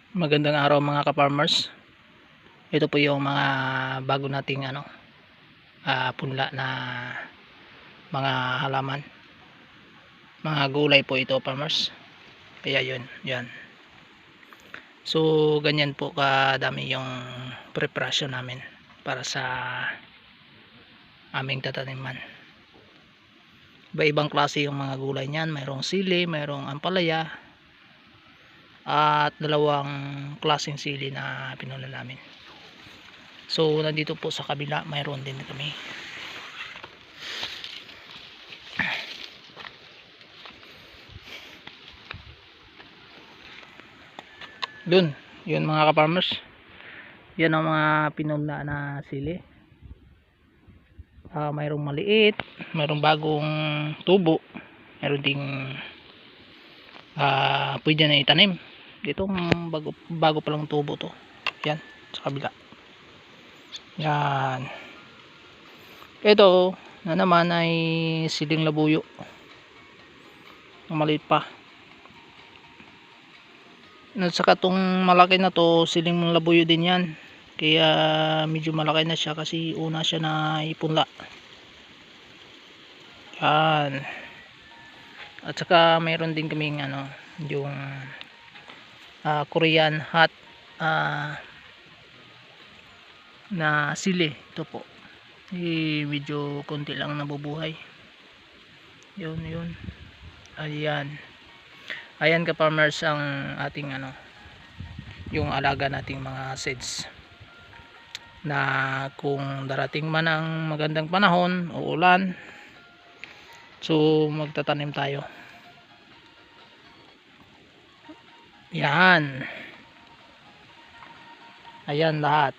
Magandang araw mga ka-farmers. Ito po yung mga bago nating punla na mga halaman. Mga gulay po ito, farmers. Kaya yun, yan. So ganyan po kadami yung preparasyon namin para sa aming tataniman. Iba-ibang klase yung mga gulay niyan. Mayroong sili, mayroong ampalaya, at dalawang klaseng sili na pinuna namin. So nandito po sa kabila mayroon din kami. Dun, yun mga ka-farmers. Yan ang mga pinuna na sili. Mayroong maliit, mayroong bagong tubo, mayroon ding pwede na itanim. Itong bago pa lang tubo to. Yan, sa kabila. Yan. Ito na naman ay siling labuyo. Maliit pa. At saka itong malaki na to, siling labuyo din yan. Kaya medyo malaki na siya kasi una siya na ipunla. Yan. At saka mayroon din kaming yung Korean hot na sili. Ito po. Medyo konti lang nabubuhay. Yun. Ayan ka-farmers ang ating yung alaga nating mga seeds. Na kung darating man ang magandang panahon o ulan, so magtatanim tayo. Yan. Ayan lahat.